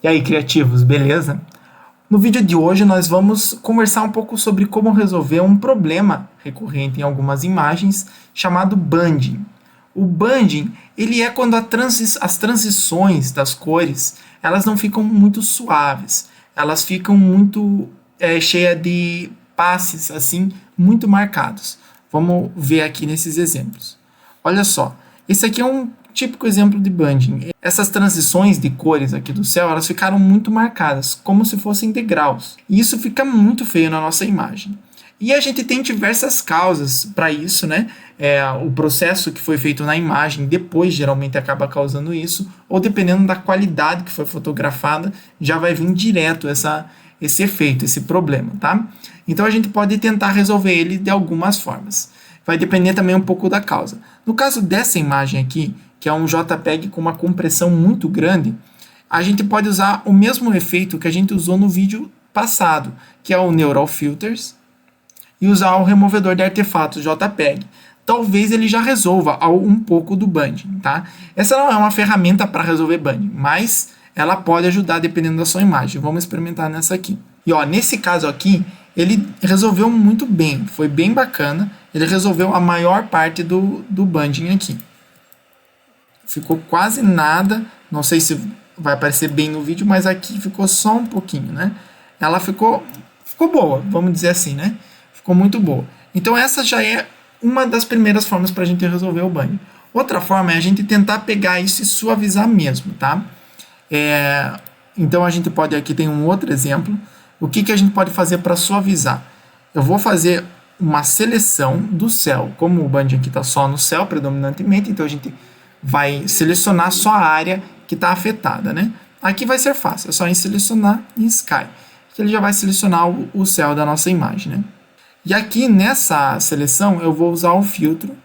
E aí, criativos, beleza? No vídeo de hoje nós vamos conversar um pouco sobre como resolver um problema recorrente em algumas imagens chamado banding. O banding, ele é quando as transições das cores, elas não ficam muito suaves, elas ficam muito cheias de passes, assim, muito marcados. Vamos ver aqui nesses exemplos. Olha só, esse aqui é um típico exemplo de banding. Essas transições de cores aqui do céu, elas ficaram muito marcadas, como se fossem degraus. E isso fica muito feio na nossa imagem. E a gente tem diversas causas para isso, né? O processo que foi feito na imagem depois geralmente acaba causando isso, ou dependendo da qualidade que foi fotografada, já vai vir direto esse efeito, esse problema, tá? Então a gente pode tentar resolver ele de algumas formas. Vai depender também um pouco da causa. No caso dessa imagem aqui, que é um JPEG com uma compressão muito grande, a gente pode usar o mesmo efeito que a gente usou no vídeo passado, que é o Neural Filters, e usar o removedor de artefatos JPEG. Talvez ele já resolva um pouco do banding, tá? Essa não é uma ferramenta para resolver banding, mas ela pode ajudar dependendo da sua imagem. Vamos experimentar nessa aqui. E ó, nesse caso aqui, ele resolveu muito bem, foi bem bacana. Ele resolveu a maior parte do banding aqui. Ficou quase nada, não sei se vai aparecer bem no vídeo, mas aqui ficou só um pouquinho, né? Ela ficou boa, vamos dizer assim, né? Ficou muito boa. Então essa já é uma das primeiras formas para a gente resolver o banding. Outra forma é a gente tentar pegar isso e suavizar mesmo, tá? Então a gente pode, aqui tem um outro exemplo. O que a gente pode fazer para suavizar? Eu vou fazer uma seleção do céu. Como o banding aqui está só no céu predominantemente, então a gente vai selecionar só a área que está afetada, né? Aqui vai ser fácil, é só em selecionar em Sky, que ele já vai selecionar o céu da nossa imagem, né? E aqui nessa seleção eu vou usar o filtro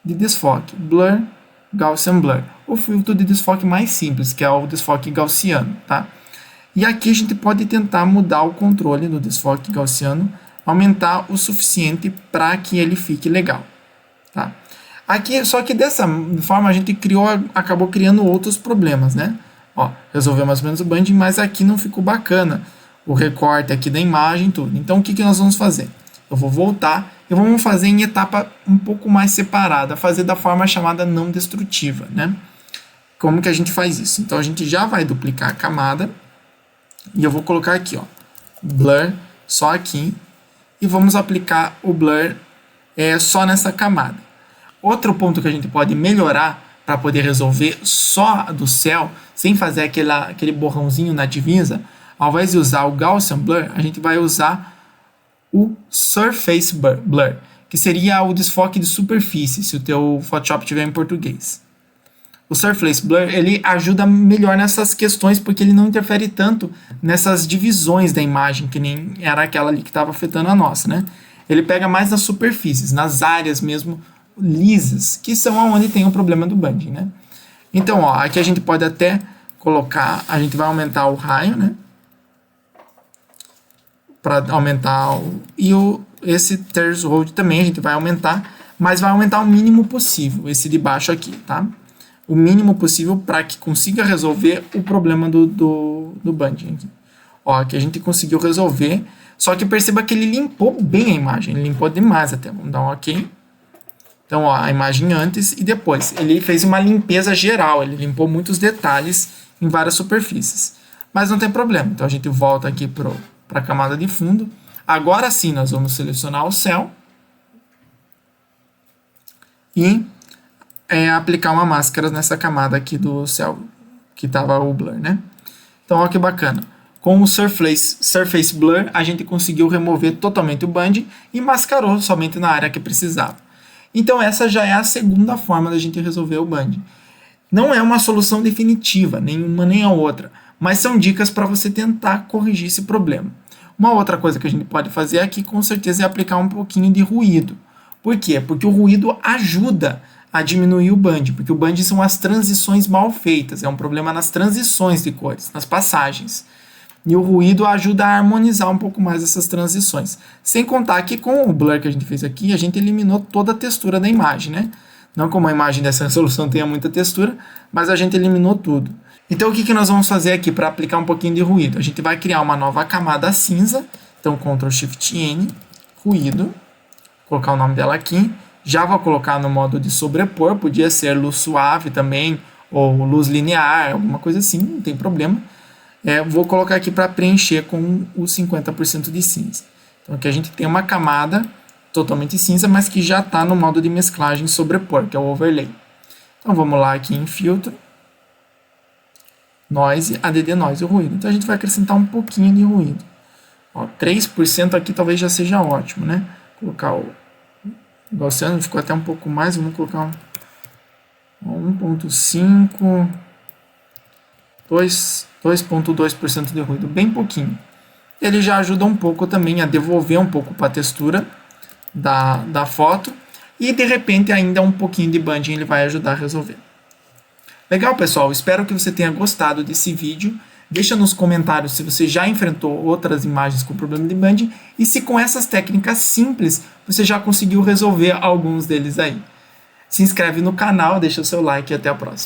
de desfoque, Blur, Gaussian Blur, o filtro de desfoque mais simples, que é o desfoque gaussiano, tá? E aqui a gente pode tentar mudar o controle do desfoque gaussiano, aumentar o suficiente para que ele fique legal, tá? Aqui, só que dessa forma a gente acabou criando outros problemas, né? Ó, resolveu mais ou menos o banding, mas aqui não ficou bacana o recorte aqui da imagem, tudo. Então o que nós vamos fazer? Eu vou voltar e vamos fazer em etapa um pouco mais separada, fazer da forma chamada não destrutiva, né? Como que a gente faz isso? Então a gente já vai duplicar a camada e eu vou colocar aqui, ó, blur só aqui e vamos aplicar o blur só nessa camada. Outro ponto que a gente pode melhorar para poder resolver só do céu, sem fazer aquele borrãozinho na divisa, ao invés de usar o Gaussian Blur, a gente vai usar o Surface Blur, que seria o desfoque de superfície, se o teu Photoshop tiver em português. O Surface Blur, ele ajuda melhor nessas questões, porque ele não interfere tanto nessas divisões da imagem, que nem era aquela ali que estava afetando a nossa, né? Ele pega mais nas superfícies, nas áreas mesmo lisas, que são onde tem o problema do banding, né? Então, ó, aqui a gente pode até colocar, a gente vai aumentar o raio, né? Para aumentar esse threshold também a gente vai aumentar, mas vai aumentar o mínimo possível, esse de baixo aqui, tá? O mínimo possível para que consiga resolver o problema do banding aqui. Ó, aqui a gente conseguiu resolver, só que perceba que ele limpou bem a imagem, ele limpou demais até, vamos dar um ok. Então, ó, a imagem antes e depois. Ele fez uma limpeza geral, ele limpou muitos detalhes em várias superfícies. Mas não tem problema, então a gente volta aqui para a camada de fundo. Agora sim, nós vamos selecionar o céu e aplicar uma máscara nessa camada aqui do céu, que estava o blur, né? Então, olha que bacana. Com o Surface Blur, a gente conseguiu remover totalmente o banding e mascarou somente na área que precisava. Então essa já é a segunda forma da gente resolver o banding. Não é uma solução definitiva, nenhuma nem a outra, mas são dicas para você tentar corrigir esse problema. Uma outra coisa que a gente pode fazer aqui com certeza é aplicar um pouquinho de ruído. Por quê? Porque o ruído ajuda a diminuir o banding, porque o banding são as transições mal feitas, é um problema nas transições de cores, nas passagens. E o ruído ajuda a harmonizar um pouco mais essas transições. Sem contar que com o blur que a gente fez aqui, a gente eliminou toda a textura da imagem, né? Não como a imagem dessa resolução tenha muita textura, mas a gente eliminou tudo. Então, o que nós vamos fazer aqui para aplicar um pouquinho de ruído? A gente vai criar uma nova camada cinza. Então, Ctrl Shift N, ruído. Colocar o nome dela aqui. Já vou colocar no modo de sobrepor. Podia ser luz suave também, ou luz linear, alguma coisa assim, não tem problema. Vou colocar aqui para preencher com os 50% de cinza. Então, aqui a gente tem uma camada totalmente cinza, mas que já está no modo de mesclagem sobrepor, que é o overlay. Então, vamos lá aqui em filtro. Noise, ADD Noise, o ruído. Então a gente vai acrescentar um pouquinho de ruído. 3% aqui talvez já seja ótimo, né? Colocar o Gaussiano, ficou até um pouco mais, vamos colocar 1.5, 2.2% de ruído, bem pouquinho. Ele já ajuda um pouco também a devolver um pouco para a textura da foto e de repente ainda um pouquinho de banding ele vai ajudar a resolver. Legal, pessoal, espero que você tenha gostado desse vídeo. Deixa nos comentários se você já enfrentou outras imagens com problema de banding e se com essas técnicas simples você já conseguiu resolver alguns deles aí. Se inscreve no canal, deixa o seu like e até a próxima.